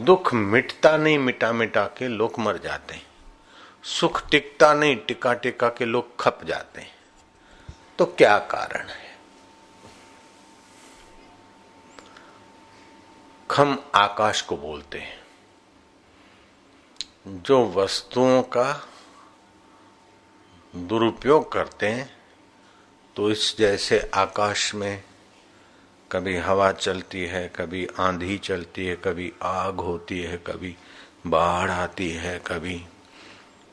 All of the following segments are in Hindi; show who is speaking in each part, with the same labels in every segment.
Speaker 1: दुख मिटता नहीं, मिटा मिटा के लोग मर जाते हैं। सुख टिकता नहीं, टिका टिका के लोग खप जाते हैं। तो क्या कारण है? खम आकाश को बोलते हैं। जो वस्तुओं का दुरुपयोग करते हैं, तो इस जैसे आकाश में कभी हवा चलती है, कभी आंधी चलती है, कभी आग होती है, कभी बाढ़ आती है, कभी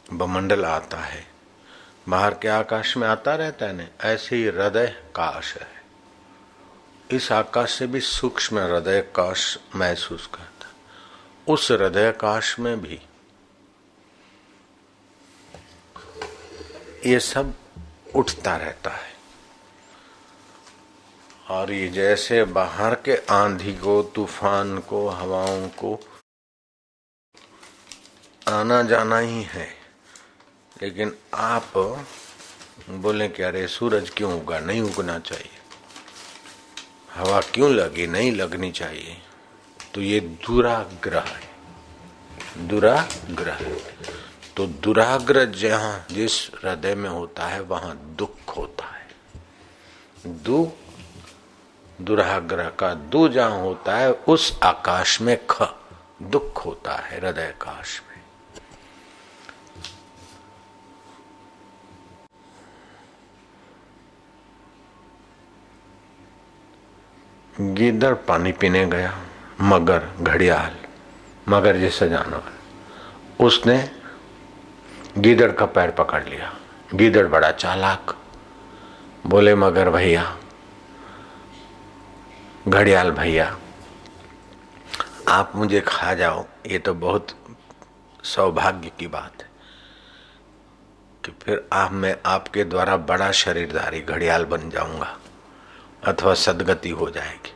Speaker 1: बमंडल आता है, बाहर के आकाश में आता रहता है ना, ऐसे ही हृदय काश है। इस आकाश से भी सूक्ष्म हृदय काश महसूस करता है। उस हृदय काश में भी ये सब उठता रहता है। और ये जैसे बाहर के आंधी को, तूफान को, हवाओं को आना जाना ही है, लेकिन आप बोले कि अरे सूरज क्यों उगा, नहीं उगना चाहिए, हवा क्यों लगी, नहीं लगनी चाहिए, तो ये दुराग्रह है। दुराग्रह, तो दुराग्रह जहाँ जिस हृदय में होता है वहां दुख होता है। दुराग्रह का दु जहां होता है उस आकाश में ख दुख होता है, हृदय काश में। गीदड़ पानी पीने गया, मगर घड़ियाल, मगर जैसा जानवर, उसने गीदड़ का पैर पकड़ लिया। गीदड़ बड़ा चालाक, बोले मगर भैया, घड़ियाल भैया, आप मुझे खा जाओ, ये तो बहुत सौभाग्य की बात है कि फिर मैं आपके द्वारा बड़ा शरीरधारी घड़ियाल बन जाऊंगा अथवा सदगति हो जाएगी।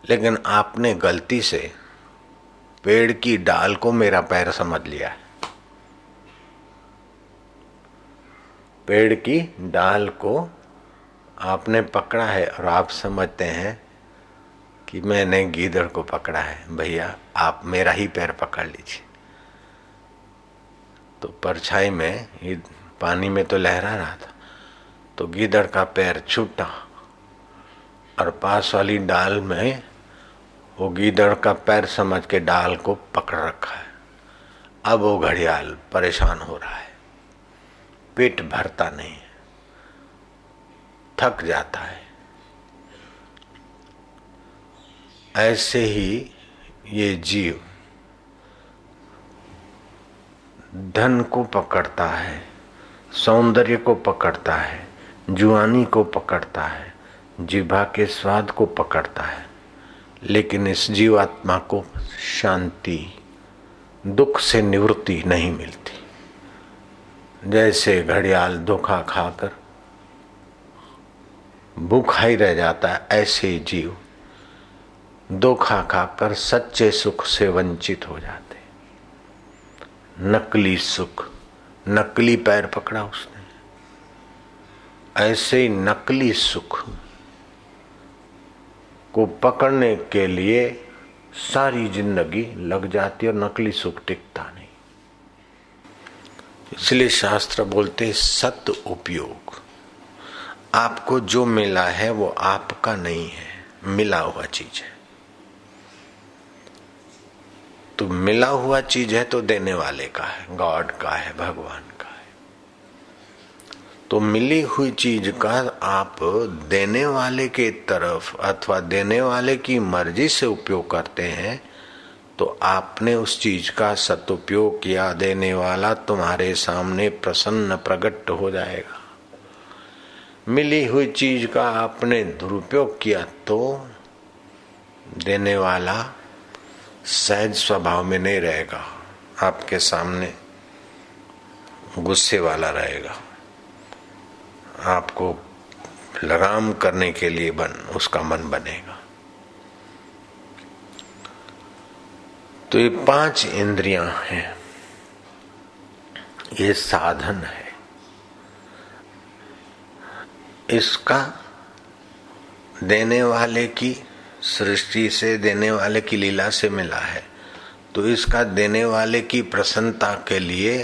Speaker 1: लेकिन आपने गलती से पेड़ की डाल को मेरा पैर समझ लिया है। पेड़ की डाल को आपने पकड़ा है और आप समझते हैं कि मैंने गीदड़ को पकड़ा है। भैया आप मेरा ही पैर पकड़ लीजिए। तो परछाई में ये पानी में तो लहरा रहा था, तो गीदड़ का पैर छूटा और पास वाली डाल में वो गीदड़ का पैर समझ के डाल को पकड़ रखा है। अब वो घड़ियाल परेशान हो रहा है, पेट भरता नहीं है, थक जाता है। ऐसे ही ये जीव धन को पकड़ता है, सौंदर्य को पकड़ता है, जुआनी को पकड़ता है, जिह्वा के स्वाद को पकड़ता है, लेकिन इस जीवात्मा को शांति, दुख से निवृत्ति नहीं मिलती। जैसे घड़ियाल धोखा खाकर भूखा ही रह जाता है, ऐसे ही जीव धोखा खाकर सच्चे सुख से वंचित हो जाते। नकली सुख, नकली पैर पकड़ा उसने, ऐसे ही नकली सुख को पकड़ने के लिए सारी जिंदगी लग जाती और नकली सुख टिकता नहीं। इसलिए शास्त्र बोलते सत उपयोग। आपको जो मिला है वो आपका नहीं है, मिला हुआ चीज है। तो मिला हुआ चीज है तो देने वाले का है, गॉड का है, भगवान का है। तो मिली हुई चीज का आप देने वाले के तरफ अथवा देने वाले की मर्जी से उपयोग करते हैं, तो आपने उस चीज का सदुपयोग किया, देने वाला तुम्हारे सामने प्रसन्न प्रकट हो जाएगा। मिली हुई चीज का आपने दुरुपयोग किया तो देने वाला सहज स्वभाव में नहीं रहेगा, आपके सामने गुस्से वाला रहेगा, आपको लगाम करने के लिए उसका मन बनेगा। तो ये 5 इंद्रियां हैं, ये साधन है। इसका देने वाले की सृष्टि से, देने वाले की लीला से मिला है। तो इसका देने वाले की प्रसन्नता के लिए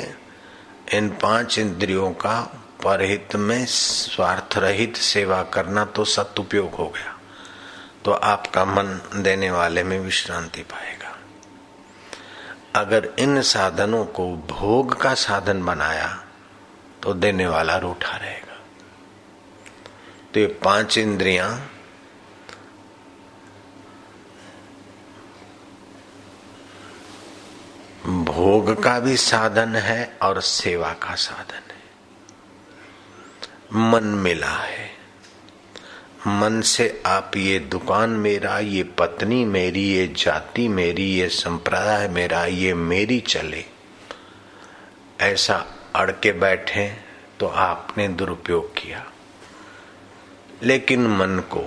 Speaker 1: इन 5 इंद्रियों का परहित में स्वार्थ रहित सेवा करना तो सदुपयोग हो गया। तो आपका मन देने वाले में विश्रांति पाएगा। अगर इन साधनों को भोग का साधन बनाया तो देने वाला रूठा रहेगा। तो ये 5 इंद्रियां भोग का भी साधन है और सेवा का साधन है। मन मिला है, मन से आप ये दुकान मेरा, ये पत्नी मेरी, ये जाति मेरी, ये संप्रदाय मेरा, ये मेरी चले, ऐसा अड़ के बैठे तो आपने दुरुपयोग किया। लेकिन मन को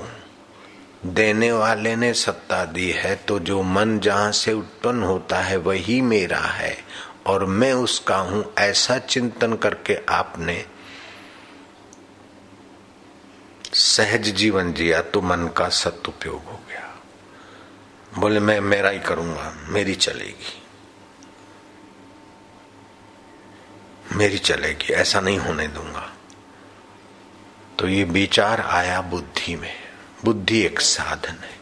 Speaker 1: देने वाले ने सत्ता दी है, तो जो मन जहां से उत्पन्न होता है वही मेरा है और मैं उसका हूं, ऐसा चिंतन करके आपने सहज जीवन जिया तो मन का सदुपयोग हो गया। बोले मैं मेरा ही करूंगा, मेरी चलेगी, मेरी चलेगी, ऐसा नहीं होने दूंगा। तो ये विचार आया बुद्धि में। बुद्धि एक साधन है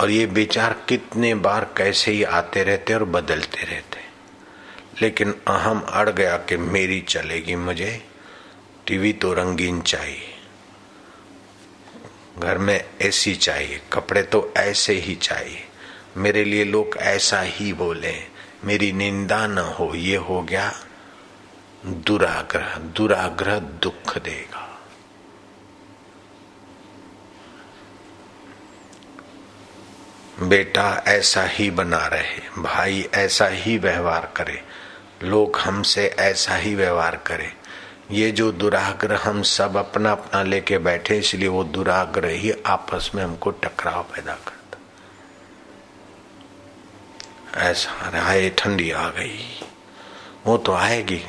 Speaker 1: और ये विचार कितने बार कैसे ही आते रहते और बदलते रहते, लेकिन अहम अड़ गया कि मेरी चलेगी, मुझे टीवी तो रंगीन चाहिए, घर में एसी चाहिए, कपड़े तो ऐसे ही चाहिए, मेरे लिए लोग ऐसा ही बोले, मेरी निंदा न हो। ये हो गया दुराग्रह। दुराग्रह दुख देगा। बेटा ऐसा ही बना रहे, भाई ऐसा ही व्यवहार करे, लोग हमसे ऐसा ही व्यवहार करे, ये जो दुराग्रह हम सब अपना अपना लेके बैठे, इसलिए वो दुराग्रह ही आपस में हमको टकराव पैदा करता। ऐसा राय ठंडी आ गई, वो तो आएगी,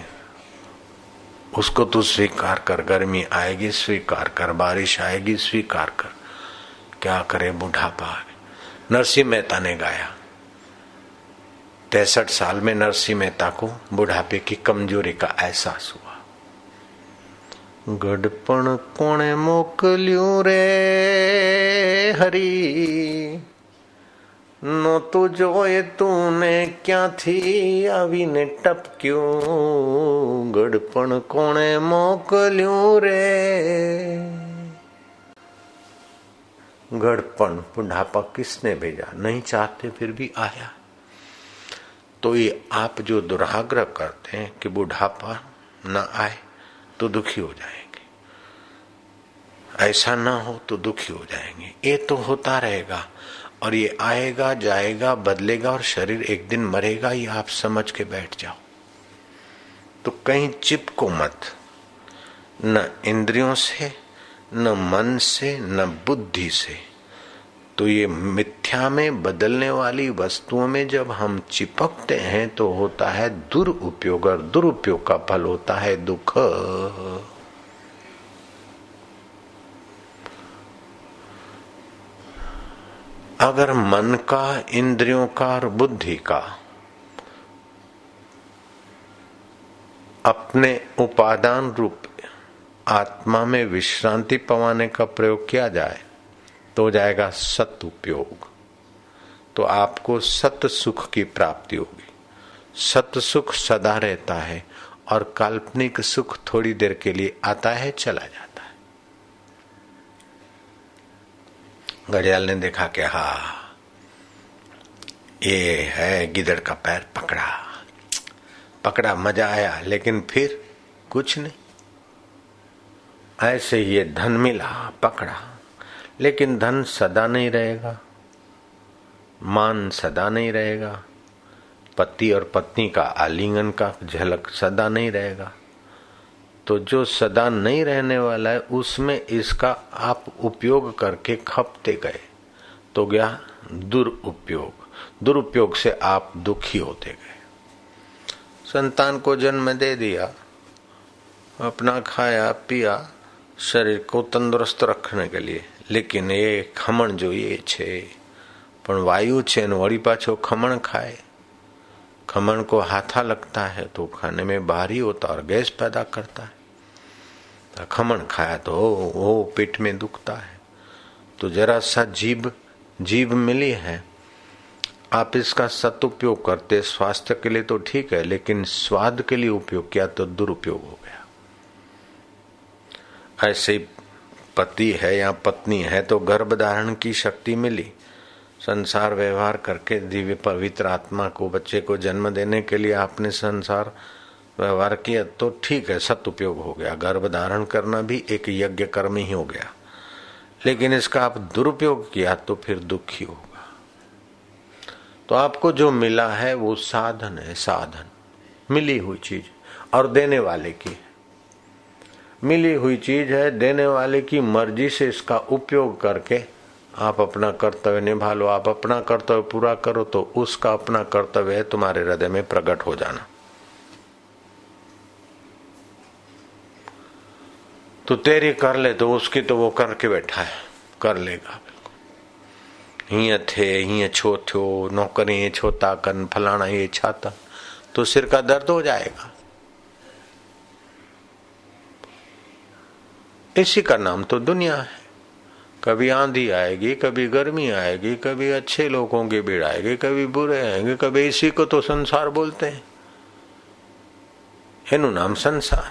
Speaker 1: उसको तू स्वीकार कर। गर्मी आएगी स्वीकार कर, बारिश आएगी स्वीकार कर। क्या करे बुढ़ापा। नरसिंह मेहता ने गाया, 63 साल में नरसिंह मेहता को बुढ़ापे की कमजोरी का एहसास हुआ। गड़पण कोणे मोकल्यूं रे हरी, नो तू जोए तूने क्या थी अभी ने टपक्यूं, गड़पण कोणे मोकल्यूं रे। गड़पण बुढ़ापा किसने भेजा? नहीं चाहते फिर भी आया। तो ये आप जो दुराग्रह करते हैं कि बुढ़ापा न आए तो दुखी हो जाएंगे, ऐसा ना हो तो दुखी हो जाएंगे, ये तो होता रहेगा और ये आएगा जाएगा बदलेगा और शरीर एक दिन मरेगा, ये आप समझ के बैठ जाओ। तो कहीं चिपको मत, न इंद्रियों से, न मन से, न बुद्धि से। तो ये मिथ्या में बदलने वाली वस्तुओं में जब हम चिपकते हैं तो होता है दुरुपयोग, और दुरुपयोग का फल होता है दुख। अगर मन का, इंद्रियों का और बुद्धि का अपने उपादान रूप आत्मा में विश्रांति पाने का प्रयोग किया जाए तो हो जाएगा सत उपयोग। तो आपको सत सुख की प्राप्ति होगी। सत सुख सदा रहता है और काल्पनिक सुख थोड़ी देर के लिए आता है चला जाता है। घड़ियाल ने देखा कि हाँ ये है गिदड़ का पैर, पकड़ा पकड़ा, मजा आया, लेकिन फिर कुछ नहीं। ऐसे ही ये धन मिला, पकड़ा, लेकिन धन सदा नहीं रहेगा, मान सदा नहीं रहेगा, पति और पत्नी का आलिंगन का झलक सदा नहीं रहेगा। तो जो सदा नहीं रहने वाला है उसमें इसका आप उपयोग करके खपते गए तो गया दुरुपयोग। दुरुपयोग से आप दुखी होते गए। संतान को जन्म दे दिया, अपना खाया पिया शरीर को तंदुरुस्त रखने के लिए, लेकिन ये खमण जो ये छे પણ વાયુ છે ને વળી પાછો खमण खाए, खमण को हाथा लगता है तो खाने में भारी होता और गैस पैदा करता है। खमण खाया तो वो पेट में दुखता है। तो जरा सा जीभ मिली है, आप इसका सदुपयोग करते स्वास्थ्य के लिए तो ठीक है, लेकिन स्वाद के लिए उपयोग किया तो दुरुपयोग हो गया। ऐसे ही पति है या पत्नी है तो गर्भ धारण की शक्ति मिली, संसार व्यवहार करके दिव्य पवित्र आत्मा को बच्चे को जन्म देने के लिए आपने संसार व्यवहार किया तो ठीक है, सदुपयोग हो गया। गर्भ धारण करना भी एक यज्ञ कर्म ही हो गया, लेकिन इसका आप दुरुपयोग किया तो फिर दुखी होगा। तो आपको जो मिला है वो साधन है, साधन मिली हुई चीज और देने वाले की है। मिली हुई चीज है, देने वाले की मर्जी से इसका उपयोग करके आप अपना कर्तव्य निभा लो। आप अपना कर्तव्य पूरा करो तो उसका अपना कर्तव्य है तुम्हारे हृदय में प्रकट हो जाना। तो तेरी कर ले तो उसकी तो वो करके बैठा है, कर लेगा। हीअं थे हीअं छो थियो, नौकरी छो था कन, फलाना ये छाता, तो सिर का दर्द हो जाएगा। इसी का नाम तो दुनिया है। कभी आंधी आएगी, कभी गर्मी आएगी, कभी अच्छे लोगों की भीड़ आएगी, कभी बुरे आएंगे, कभी इसी को तो संसार बोलते हैं। एनु नाम संसार।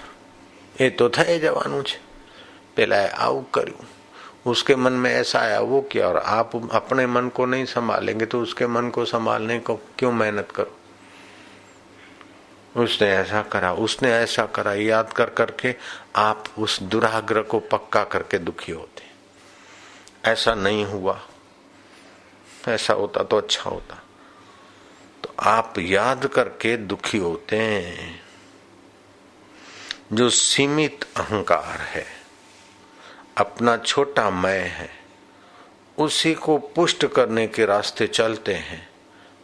Speaker 1: ये तो थे जवानू छे, पहला आऊ कर्યું, उसके मन में ऐसा आया वो किया, और आप अपने मन को नहीं संभालेंगे तो उसके मन को संभालने को क्यों मेहनत करो। उसने ऐसा करा, उसने ऐसा करा, याद कर करके आप उस दुराग्रह को पक्का करके दुखी होते। ऐसा नहीं हुआ, ऐसा होता तो अच्छा होता, तो आप याद करके दुखी होते हैं। जो सीमित अहंकार है, अपना छोटा मैं है, उसी को पुष्ट करने के रास्ते चलते हैं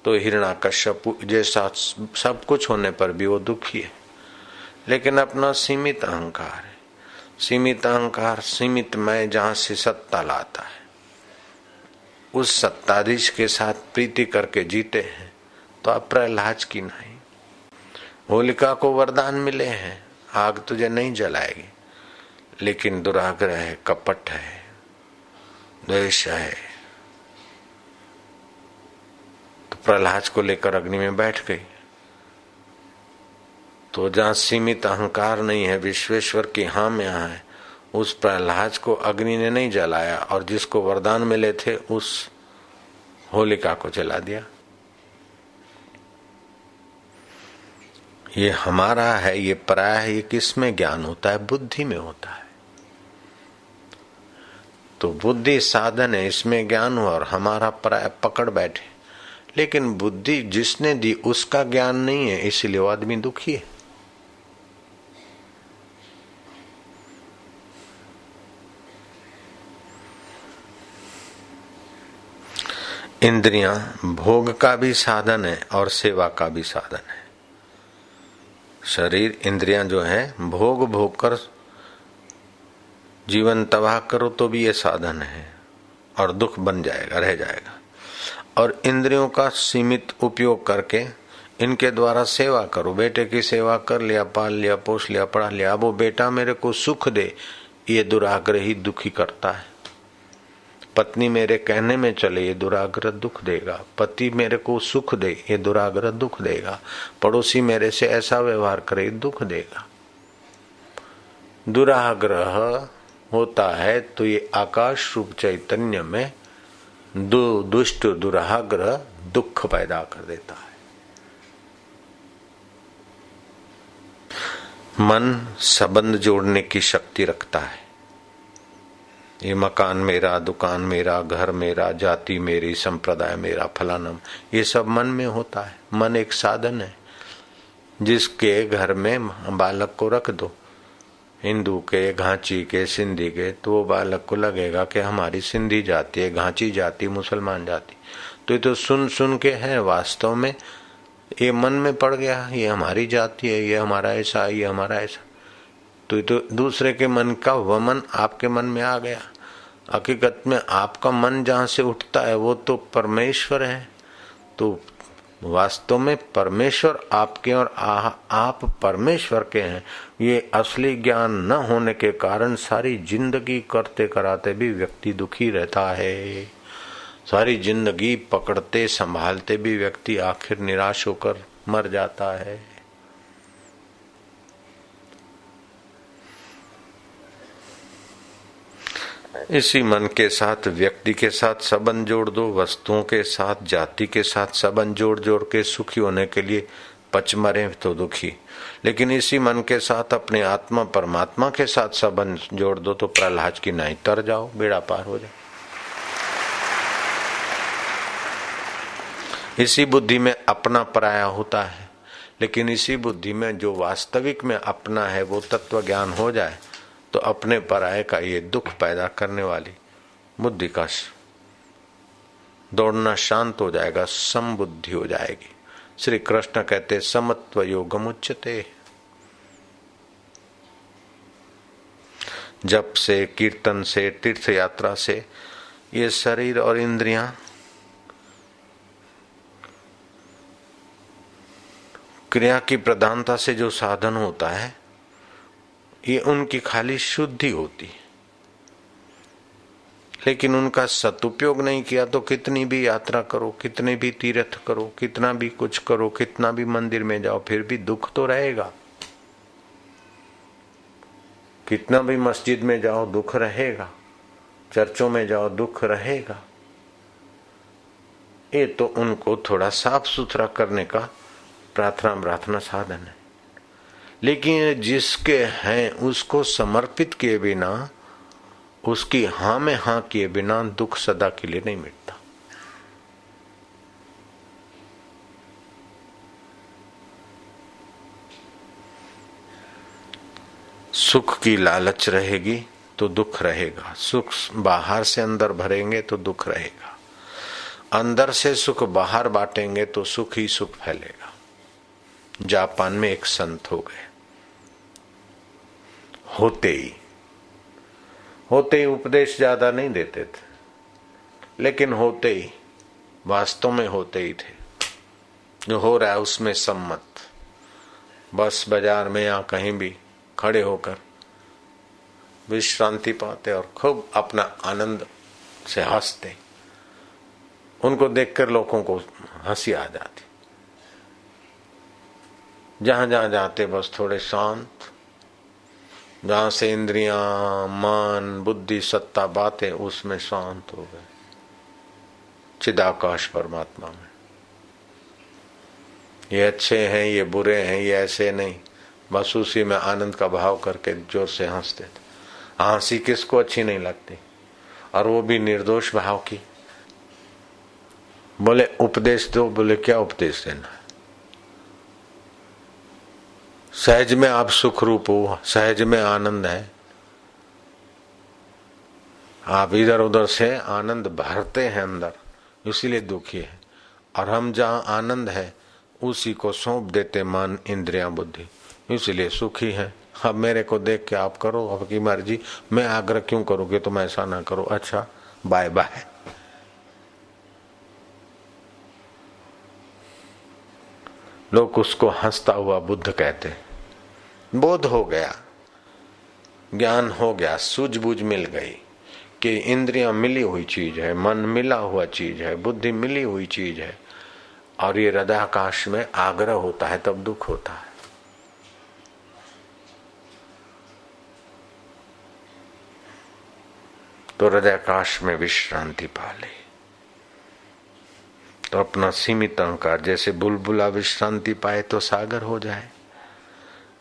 Speaker 1: तो हिरण्याकश्यप जैसा सब कुछ होने पर भी वो दुखी है। लेकिन अपना सीमित अहंकार है, सीमित अहंकार सीमित मैं जहां से सत्ता लाता है, उस सत्ताधीश के साथ प्रीति करके जीते हैं तो आप प्रहलाद की नहीं। होलिका को वरदान मिले हैं, आग तुझे नहीं जलाएगी, लेकिन दुराग्रह है, कपट है, द्वेष है, तो प्रहलाद को लेकर अग्नि में बैठ गई। तो जहां सीमित अहंकार नहीं है, विश्वेश्वर की हाँ में हाँ है, उस प्रहलाद को अग्नि ने नहीं जलाया, और जिसको वरदान मिले थे उस होलिका को जला दिया। ये हमारा है, ये पराया है, ये किस में ज्ञान होता है? बुद्धि में होता है। तो बुद्धि साधन है, इसमें ज्ञान हुआ, और हमारा पराया पकड़ बैठे। लेकिन बुद्धि जिसने दी उसका ज्ञान नहीं है, इसलिए वो आदमी दुखी है। इंद्रियां भोग का भी साधन है और सेवा का भी साधन है। शरीर इंद्रियां जो है भोग भोग कर जीवन तबाह करो तो भी ये साधन है और दुख बन जाएगा, रह जाएगा। और इंद्रियों का सीमित उपयोग करके इनके द्वारा सेवा करो। बेटे की सेवा कर लिया, पाल लिया, पोष लिया, पढ़ा लिया, अब वो बेटा मेरे को सुख दे, ये दुराग्रह ही दुखी करता है। पत्नी मेरे कहने में चले, ये दुराग्रह दुख देगा। पति मेरे को सुख दे, ये दुराग्रह दुख देगा। पड़ोसी मेरे से ऐसा व्यवहार करे, दुख देगा। दुराग्रह होता है तो ये आकाश रूप चैतन्य में दुष्ट दुराग्रह दुख पैदा कर देता है। मन संबंध जोड़ने की शक्ति रखता है। ये मकान मेरा, दुकान मेरा, घर मेरा, जाति मेरी, संप्रदाय मेरा, फलाना, ये सब मन में होता है। मन एक साधन है। जिसके घर में बालक को रख दो, हिंदू के, घांची के, सिंधी के, तो वो बालक को लगेगा कि हमारी सिंधी जाति है, घांची जाति, मुसलमान जाति। तो ये तो सुन सुन के है, वास्तव में ये मन में पड़ गया, ये हमारी जाति है, ये हमारा ऐसा, ये हमारा ऐसा। तो ये तो दूसरे के मन का वमन आपके मन में आ गया। हकीकत में आपका मन जहाँ से उठता है वो तो परमेश्वर है। तो वास्तव में परमेश्वर आपके और आप परमेश्वर के हैं। ये असली ज्ञान न होने के कारण सारी जिंदगी करते कराते भी व्यक्ति दुखी रहता है। सारी जिंदगी पकड़ते संभालते भी व्यक्ति आखिर निराश होकर मर जाता है। इसी मन के साथ व्यक्ति के साथ संबंध जोड़ दो, वस्तुओं के साथ, जाति के साथ संबंध जोड़ जोड़ के सुखी होने के लिए पच मरे तो दुखी। लेकिन इसी मन के साथ अपने आत्मा परमात्मा के साथ संबंध जोड़ दो तो प्रहलाद की नाई तर जाओ, बेड़ा पार हो जाए। इसी बुद्धि में अपना पराया होता है, लेकिन इसी बुद्धि में जो वास्तविक में अपना है वो तत्व ज्ञान हो जाए तो अपने पराये का ये दुख पैदा करने वाली बुद्धि का दौड़ना शांत हो जाएगा, समबुद्धि हो जाएगी। श्री कृष्ण कहते समत्व योगम उच्यते। जप से, कीर्तन से, तीर्थ यात्रा से ये शरीर और इंद्रियां क्रिया की प्रधानता से जो साधन होता है ये उनकी खाली शुद्धि होती है। लेकिन उनका सदुपयोग नहीं किया तो कितनी भी यात्रा करो, कितने भी तीर्थ करो, कितना भी कुछ करो, कितना भी मंदिर में जाओ, फिर भी दुख तो रहेगा। कितना भी मस्जिद में जाओ दुख रहेगा, चर्चों में जाओ दुख रहेगा। ये तो उनको थोड़ा साफ सुथरा करने का प्रार्थना साधन है। लेकिन जिसके हैं उसको समर्पित किए बिना, उसकी हाँ में हाँ किए बिना दुख सदा के लिए नहीं मिटता। सुख की लालच रहेगी तो दुख रहेगा, सुख बाहर से अंदर भरेंगे तो दुख रहेगा, अंदर से सुख बाहर बांटेंगे तो सुख ही सुख फैलेगा। जापान में एक संत हो गए, होते ही उपदेश ज्यादा नहीं देते थे, लेकिन होते ही, वास्तव में होते ही थे। जो हो रहा है उसमें सम्मत, बस बाजार में या कहीं भी खड़े होकर विश्रांति पाते और खूब अपना आनंद से हंसते। उनको देखकर लोगों को हंसी आ जाती। जहां जहां जाते बस थोड़े शांत, जहां से इंद्रियां, मन, बुद्धि, सत्ता, बातें, उसमें शांत हो गए चिदाकाश परमात्मा में। ये अच्छे हैं, ये बुरे हैं, ये ऐसे नहीं, बस उसी में आनंद का भाव करके जोर से हंसते थे। हंसी किसको अच्छी नहीं लगती, और वो भी निर्दोष भाव की। बोले उपदेश दो, बोले क्या उपदेश देना है? सहज में आप सुख रूप हो, सहज में आनंद है, आप इधर उधर से आनंद भरते हैं अंदर, इसीलिए दुखी है। और हम जहाँ आनंद है उसी को सौंप देते मन, इंद्रियां, बुद्धि, इसीलिए सुखी है। अब मेरे को देख के आप करो आपकी मर्जी, मैं आग्रह क्यों करूँ कि तुम ऐसा ना करो, अच्छा बाय बाय। लोग उसको हंसता हुआ बुद्ध कहते। बोध हो गया, ज्ञान हो गया, सूझबूझ मिल गई कि इंद्रियां मिली हुई चीज है, मन मिला हुआ चीज है, बुद्धि मिली हुई चीज है, और ये हृदयाकाश में आग्रह होता है तब दुख होता है। तो हृदयाकाश में विश्रांति पाले तो अपना सीमित अहंकार, जैसे बुलबुला विश्रांति पाए तो सागर हो जाए,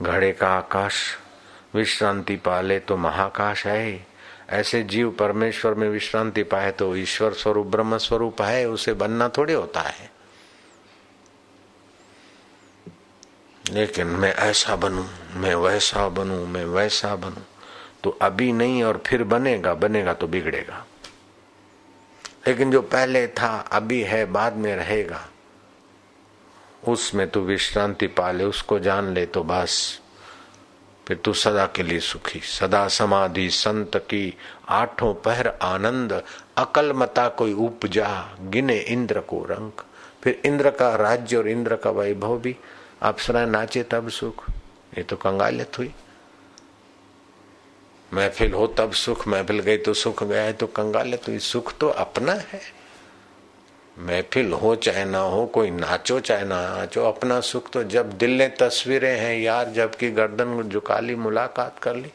Speaker 1: घड़े का आकाश विश्रांति पाले तो महाकाश है। ऐसे जीव परमेश्वर में विश्रांति पाए तो ईश्वर स्वरूप, ब्रह्म स्वरूप है, उसे बनना थोड़ी होता है। लेकिन मैं ऐसा बनूं, मैं वैसा बनूं, मैं वैसा बनूं, तो अभी नहीं और फिर बनेगा, बनेगा तो बिगड़ेगा। लेकिन जो पहले था, अभी है, बाद में रहेगा, उसमें तू विश्रांति पाले, उसको जान ले तो बस फिर तू सदा के लिए सुखी। सदा समाधि संत की, आठों पहर आनंद, अकल मता कोई उपजा, गिने इंद्र को रंक। फिर इंद्र का राज्य और इंद्र का वैभव भी, अप्सरा नाचे तब सुख। ये तो कंगालियत हुई। महफिल हो तब सुख, महफिल गई तो सुख गया, है तो कंगालियत हुई। सुख तो अपना है। महफिल हो चाहे ना हो, कोई नाचो चाहे ना नाचो, अपना सुख तो जब दिल ने तस्वीरें हैं यार, जबकि गर्दन झुका ली, मुलाकात कर ली,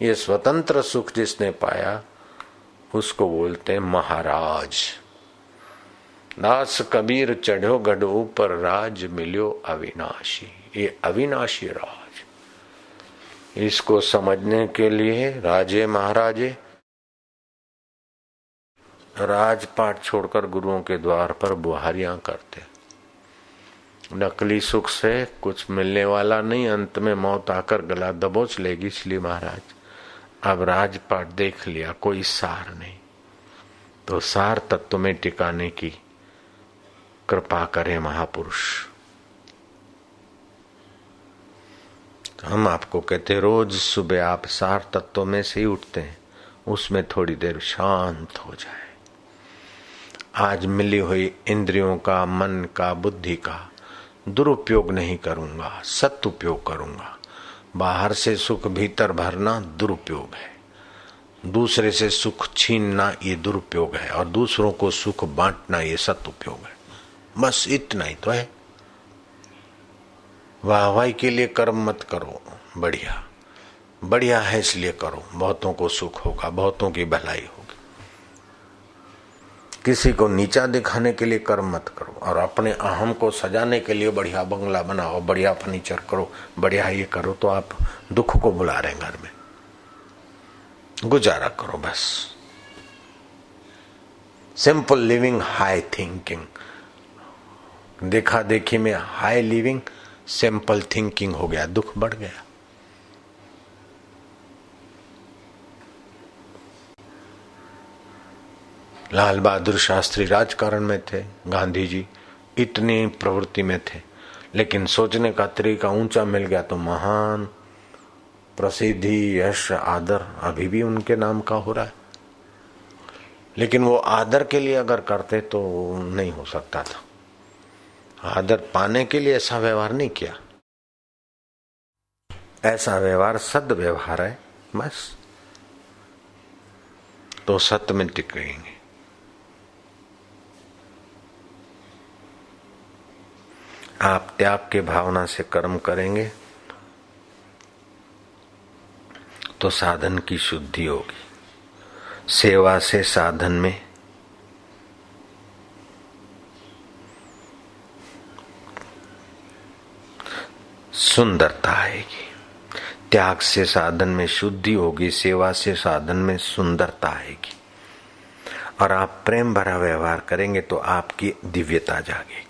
Speaker 1: ये स्वतंत्र सुख जिसने पाया उसको बोलते हैं महाराज। दास कबीर चढ़ो गढ़ ऊपर, राज मिलियो अविनाशी। ये अविनाशी राज, इसको समझने के लिए राजे महाराजे राजपाट छोड़कर गुरुओं के द्वार पर बुहारियां करते। नकली सुख से कुछ मिलने वाला नहीं, अंत में मौत आकर गला दबोच लेगी। इसलिए महाराज अब राजपाट देख लिया, कोई सार नहीं, तो सार तत्व में टिकाने की कृपा करे महापुरुष। हम आपको कहते रोज सुबह आप सार तत्व में से ही उठते हैं, उसमें थोड़ी देर शांत हो जाए। आज मिली हुई इंद्रियों का, मन का, बुद्धि का दुरुपयोग नहीं करूंगा, सदुपयोग करूंगा। बाहर से सुख भीतर भरना दुरुपयोग है, दूसरे से सुख छीनना ये दुरुपयोग है, और दूसरों को सुख बांटना ये सदुपयोग है। बस इतना ही तो है। वाहवाही के लिए कर्म मत करो, बढ़िया बढ़िया है इसलिए करो, बहुतों को सुख होगा, बहुतों की भलाई होगी। किसी को नीचा दिखाने के लिए कर्म मत करो, और अपने अहम को सजाने के लिए बढ़िया बंगला बनाओ, बढ़िया फर्नीचर करो, बढ़िया ये करो, तो आप दुख को बुला रहे हैं घर में। गुजारा करो बस। Simple living, high thinking. देखा देखी में हाई लिविंग, सिंपल थिंकिंग हो गया, दुख बढ़ गया। लाल बहादुर शास्त्री राजकारण में थे, गांधी जी इतनी प्रवृत्ति में थे, लेकिन सोचने का तरीका ऊंचा मिल गया तो महान प्रसिद्धि, यश, आदर अभी भी उनके नाम का हो रहा है। लेकिन वो आदर के लिए अगर करते तो नहीं हो सकता था। आदर पाने के लिए ऐसा व्यवहार नहीं किया। ऐसा व्यवहार सद व्यवहार है, बस तो सत्य में टिकेंगे। आप त्याग के भावना से कर्म करेंगे तो साधन की शुद्धि होगी। सेवा से साधन में सुंदरता आएगी। त्याग से साधन में शुद्धि होगी, सेवा से साधन में सुंदरता आएगी, और आप प्रेम भरा व्यवहार करेंगे तो आपकी दिव्यता जागेगी।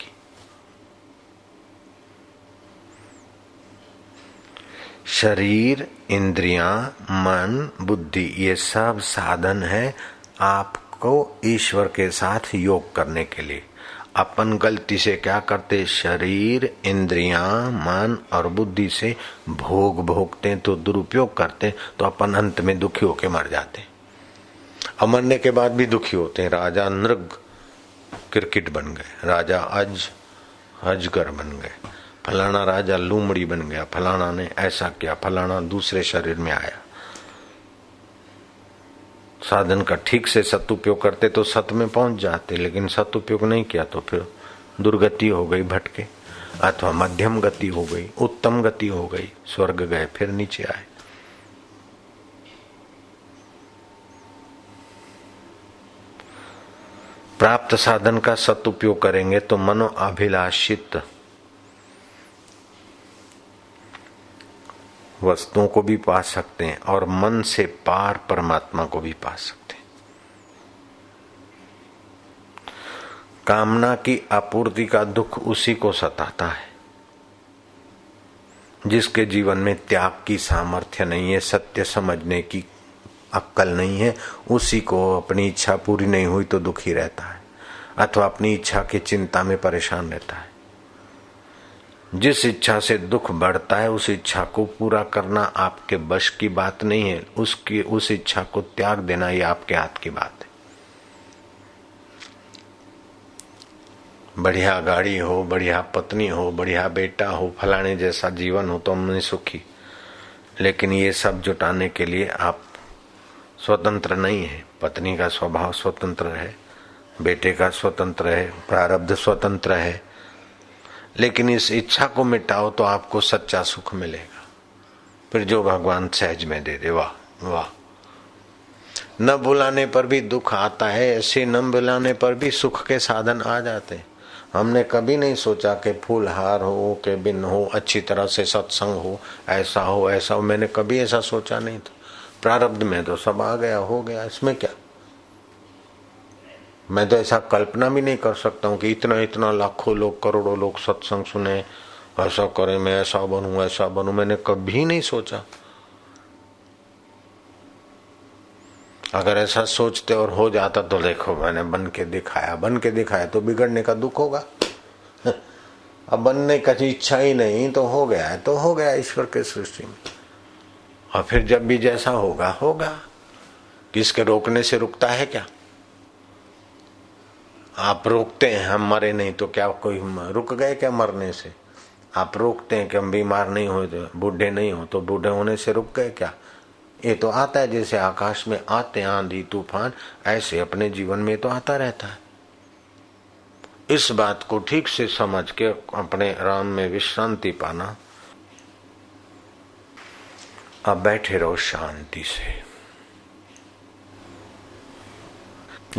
Speaker 1: शरीर, इंद्रियां, मन, बुद्धि ये सब साधन है आपको ईश्वर के साथ योग करने के लिए। अपन गलती से क्या करते, शरीर, इंद्रियां, मन और बुद्धि से भोग भोगते तो दुरुपयोग करते, तो अपन अंत में दुखी होके मर जाते। और मरने के बाद भी दुखी होते हैं। राजा नृग क्रिकेट बन गए, राजा अजगर बन गए, फलाना राजा लूमड़ी बन गया, फलाना ने ऐसा किया, फलाना दूसरे शरीर में आया। साधन का ठीक से सदुपयोग करते तो सत में पहुंच जाते, लेकिन सदुपयोग नहीं किया तो फिर दुर्गति हो गई, भटके, अथवा मध्यम गति हो गई, उत्तम गति हो गई, स्वर्ग गए, फिर नीचे आए। प्राप्त साधन का सदुपयोग करेंगे तो मनोअभिलाषित वस्तुओं को भी पा सकते हैं, और मन से पार परमात्मा को भी पा सकते हैं। कामना की आपूर्ति का दुख उसी को सताता है जिसके जीवन में त्याग की सामर्थ्य नहीं है, सत्य समझने की अक्कल नहीं है। उसी को अपनी इच्छा पूरी नहीं हुई तो दुखी रहता है, अथवा अपनी इच्छा की चिंता में परेशान रहता है। जिस इच्छा से दुख बढ़ता है उस इच्छा को पूरा करना आपके बश की बात नहीं है, उस इच्छा को त्याग देना ये आपके हाथ की बात है। बढ़िया गाड़ी हो, बढ़िया पत्नी हो, बढ़िया बेटा हो, फलाने जैसा जीवन हो तो हमने सुखी, लेकिन ये सब जुटाने के लिए आप स्वतंत्र नहीं है। पत्नी का स्वभाव स्वतंत्र है, बेटे का स्वतंत्र है, प्रारब्ध स्वतंत्र है, लेकिन इस इच्छा को मिटाओ तो आपको सच्चा सुख मिलेगा। फिर जो भगवान सहज में दे दे, वाह वाह। न बुलाने पर भी दुख आता है, ऐसे न बुलाने पर भी सुख के साधन आ जाते हैं। हमने कभी नहीं सोचा कि फूलहार हो के बिन हो, अच्छी तरह से सत्संग हो, ऐसा हो ऐसा हो, मैंने कभी ऐसा सोचा नहीं था। प्रारब्ध में तो सब आ गया, हो गया, इसमें क्या। मैं तो ऐसा कल्पना भी नहीं कर सकता हूँ कि इतना इतना लाखों लोग, करोड़ों लोग सत्संग सुने, ऐसा करें, मैं ऐसा बनूं ऐसा बनूं, मैंने कभी नहीं सोचा। अगर ऐसा सोचते और हो जाता तो देखो मैंने बन के दिखाया तो बिगड़ने का दुख होगा। अब बनने का इच्छा ही नहीं तो हो गया है, तो हो गया ईश्वर के सृष्टि में। और फिर जब भी जैसा होगा होगा, किसके रोकने से रुकता है क्या। आप रोकते हैं हम मरे नहीं तो क्या कोई रुक गए क्या मरने से। आप रोकते हैं कि हम बीमार नहीं हो, बूढ़े नहीं हो, तो बूढ़े होने से रुक गए क्या। ये तो आता है, जैसे आकाश में आते आंधी तूफान, ऐसे अपने जीवन में तो आता रहता है। इस बात को ठीक से समझ के अपने राम में विश्रांति पाना। अब बैठे रहो शांति से।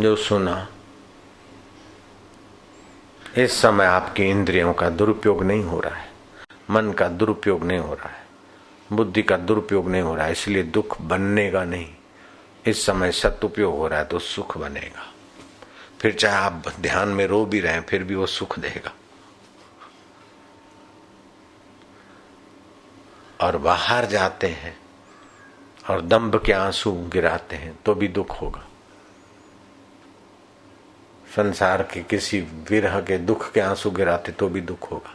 Speaker 1: जो सुना, इस समय आपकी इंद्रियों का दुरुपयोग नहीं हो रहा है, मन का दुरुपयोग नहीं हो रहा है, बुद्धि का दुरुपयोग नहीं हो रहा है, इसलिए दुख बननेगा नहीं। इस समय सदुपयोग हो रहा है तो सुख बनेगा। फिर चाहे आप ध्यान में रो भी रहे फिर भी वो सुख देगा। और बाहर जाते हैं और दंभ के आंसू गिराते हैं तो भी दुख होगा। संसार के किसी विरह के दुख के आंसू गिराते तो भी दुख होगा।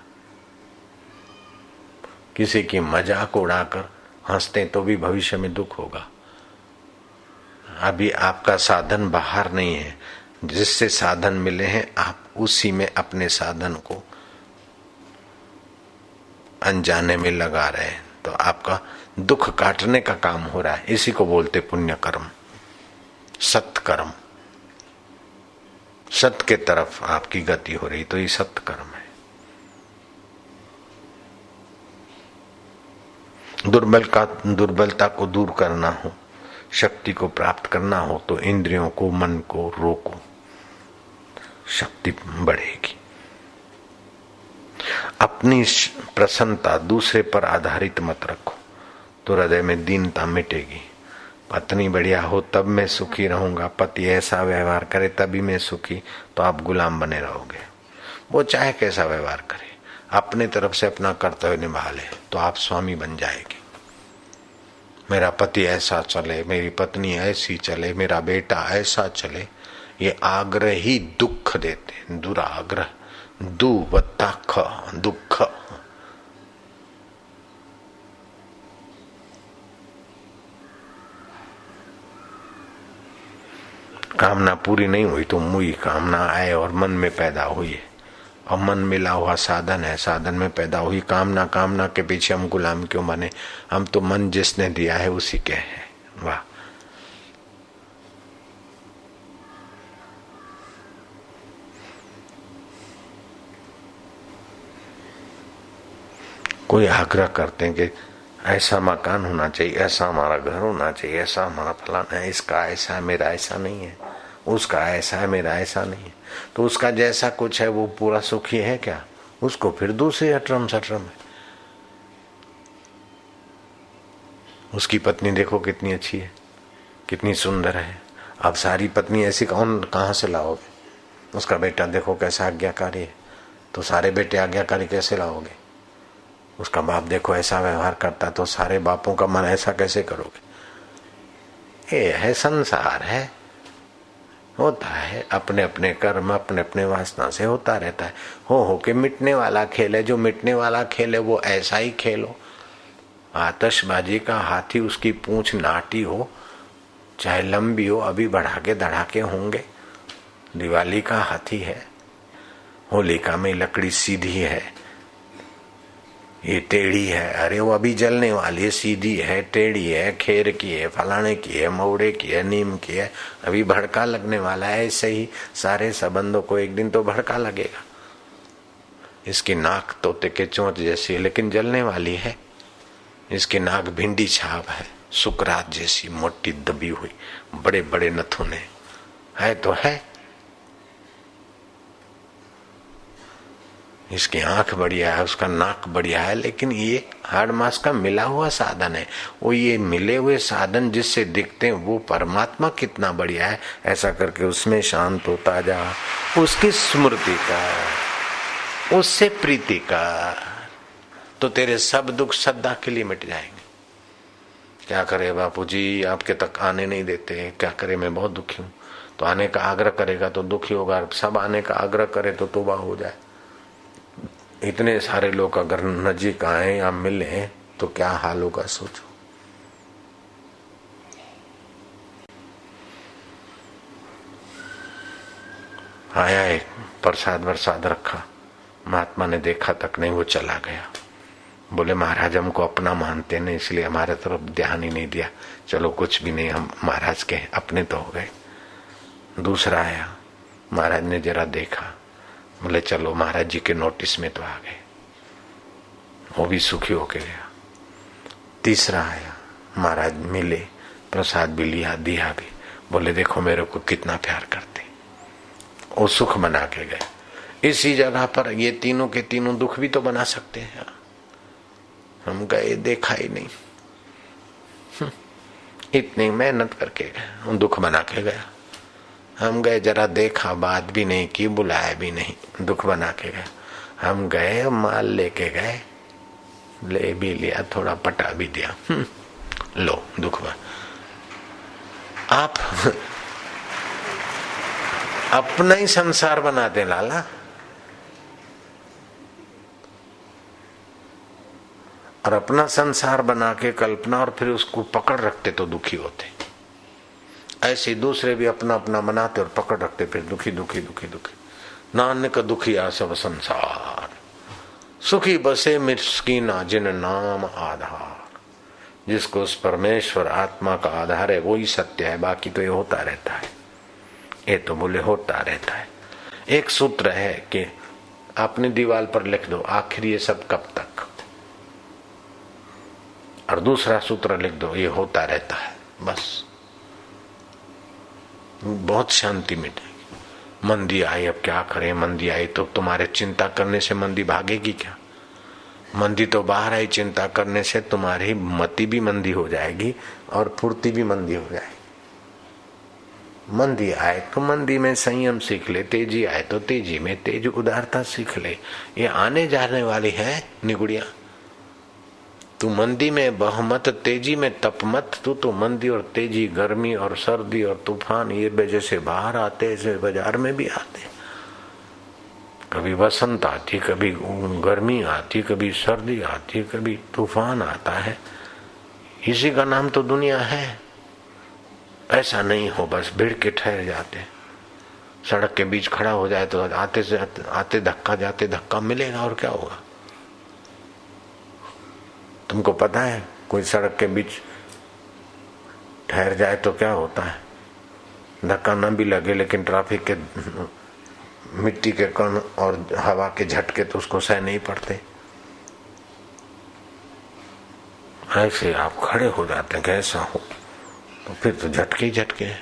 Speaker 1: किसी की मजाक उड़ाकर हंसते तो भी भविष्य में दुख होगा। अभी आपका साधन बाहर नहीं है, जिससे साधन मिले हैं आप उसी में अपने साधन को अनजाने में लगा रहे हैं, तो आपका दुख काटने का काम हो रहा है। इसी को बोलते पुण्य कर्म, सत्कर्म। सत्य के तरफ आपकी गति हो रही तो ये सत्कर्म है। दुर्बलता को दूर करना हो, शक्ति को प्राप्त करना हो तो इंद्रियों को, मन को रोको, शक्ति बढ़ेगी। अपनी प्रसन्नता दूसरे पर आधारित मत रखो तो हृदय में दीनता मिटेगी। पत्नी बढ़िया हो तब मैं सुखी रहूंगा, पति ऐसा व्यवहार करे तभी मैं सुखी, तो आप गुलाम बने रहोगे। वो चाहे कैसा व्यवहार करे, अपने तरफ से अपना कर्तव्य निभा ले तो आप स्वामी बन जाएंगे। मेरा पति ऐसा चले, मेरी पत्नी ऐसी चले, मेरा बेटा ऐसा चले, ये आग्रह ही दुख देते। दुराग्रह, दुख। कामना पूरी नहीं हुई तो मुई कामना आए और मन में पैदा हुई है। और मन मिला हुआ साधन है, साधन में पैदा हुई कामना। कामना के पीछे हम गुलाम क्यों बने। हम तो मन जिसने दिया है उसी के हैं। वाह। कोई आग्रह करते हैं कि ऐसा मकान होना चाहिए, ऐसा हमारा घर होना चाहिए, ऐसा हमारा फलाना है, इसका ऐसा है, मेरा ऐसा नहीं है, उसका ऐसा है, मेरा ऐसा नहीं है। तो उसका जैसा कुछ है वो पूरा सुखी है क्या। उसको फिर दूसरी अटरम सटरम है। उसकी पत्नी देखो कितनी अच्छी है, कितनी सुंदर है। अब सारी पत्नी ऐसी कहाँ से लाओगे। उसका बेटा देखो कैसा आज्ञाकारी है, तो सारे बेटे आज्ञाकारी कैसे लाओगे। उसका बाप देखो ऐसा व्यवहार करता, तो सारे बापों का मन ऐसा कैसे करोगे। ये है संसार है। होता है, अपने अपने कर्म अपने अपने वासना से होता रहता है। हो के मिटने वाला खेल है। जो मिटने वाला खेल है वो ऐसा ही खेलो। आतशबाजी का हाथी, उसकी पूंछ नाटी हो चाहे लंबी हो, अभी बढ़ाके धड़ाके होंगे। दिवाली का हाथी है, होलिका में लकड़ी सीधी है, ये टेढ़ी है, अरे वो अभी जलने वाली है, सीधी है, टेढ़ी है, खेर की है, फलाने की है, मौड़े की है, नीम की है, अभी भड़का लगने वाला है। ऐसे ही सारे संबंधों को एक दिन तो भड़का लगेगा। इसकी नाक तोते के चोंच जैसी है लेकिन जलने वाली है। इसकी नाक भिंडी छाप है, सुकरात जैसी मोटी दबी हुई, बड़े बड़े नथुने है तो है। इसकी आंख बढ़िया है, उसका नाक बढ़िया है, लेकिन ये हाड़ मास का मिला हुआ साधन है। वो ये मिले हुए साधन जिससे दिखते हैं वो परमात्मा कितना बढ़िया है, ऐसा करके उसमें शांत होता जा। उसकी स्मृति का, उससे प्रीति का, तो तेरे सब दुख सदा के लिए मिट जाएंगे। क्या करे बापूजी, आपके तक आने नहीं देते, क्या करे, मैं बहुत दुखी हूं। तो आने का आग्रह करेगा तो दुखी होगा, सब आने का आग्रह करे तो तौबा हो जाए। इतने सारे लोग अगर नजीक आए या मिले तो क्या हाल होगा सोचो। आया एक प्रसाद वरसाद रखा, महात्मा ने देखा तक नहीं, वो चला गया। बोले महाराज हमको अपना मानते नहीं, इसलिए हमारे तरफ ध्यान ही नहीं दिया। चलो कुछ भी नहीं, हम महाराज के अपने तो हो गए। दूसरा आया, महाराज ने जरा देखा, बोले चलो महाराज जी के नोटिस में तो आ गए, वो भी सुखी होके गया। तीसरा आया, महाराज मिले, प्रसाद भी लिया, दिया भी, बोले देखो मेरे को कितना प्यार करते, वो सुख बना के गए। इसी जगह पर ये तीनों के तीनों दुख भी तो बना सकते हैं। हम गए, देखा ही नहीं, इतनी मेहनत करके गए, दुख बना के गया। हम गए, जरा देखा, बात भी नहीं की, बुलाया भी नहीं, दुख बना के गए। हम गए, माल लेके गए, ले भी लिया, थोड़ा पटा भी दिया, लो दुख बना। आप अपना ही संसार बनाते लाला, और अपना संसार बना के कल्पना और फिर उसको पकड़ रखते तो दुखी होते। ऐसे दूसरे भी अपना अपना बनाते और पकड़ रखते, फिर दुखी दुखी दुखी दुखी। नानक दुखिया सब संसार, सुखी बसे मिस्कीना जिन नाम आधार। जिसको उस परमेश्वर आत्मा का आधार है वही सत्य है, बाकी तो ये होता रहता है। ये तो बोले होता रहता है। एक सूत्र है कि आपने दीवार पर लिख दो आखिर ये सब कब तक, और दूसरा सूत्र लिख दो ये होता रहता है, बस बहुत शांति मिटेगी। मंदी आई, अब क्या करें, मंदी आई तो तुम्हारे चिंता करने से मंदी भागेगी क्या? मंदी तो बाहर आई, चिंता करने से तुम्हारी मति भी मंदी हो जाएगी और फुर्ती भी मंदी हो जाएगी। मंदी आए तो मंदी में संयम सीख ले, तेजी आए तो तेजी में तेज उदारता सीख ले। ये आने जाने वाली है निगुड़िया। तू मंदी में बहमत, तेजी में तपमत। तू तो मंदी और तेजी, गर्मी और सर्दी और तूफान, ये जैसे बाहर आते ऐसे बाजार में भी आते। कभी बसंत आती, कभी गर्मी आती, कभी सर्दी आती, कभी तूफान आता है। इसी का नाम तो दुनिया है। ऐसा नहीं हो बस भिड़ के ठहर जाते, सड़क के बीच खड़ा हो जाए तो आते से आते धक्का, जाते धक्का मिलेगा और क्या होगा। तुमको पता है कोई सड़क के बीच ठहर जाए तो क्या होता है? धक्का न भी लगे लेकिन ट्रैफिक के मिट्टी के कण और हवा के झटके तो उसको सह नहीं पड़ते। ऐसे आप खड़े हो जाते हैं, कैसा हो तो फिर तो झटके ही झटके हैं।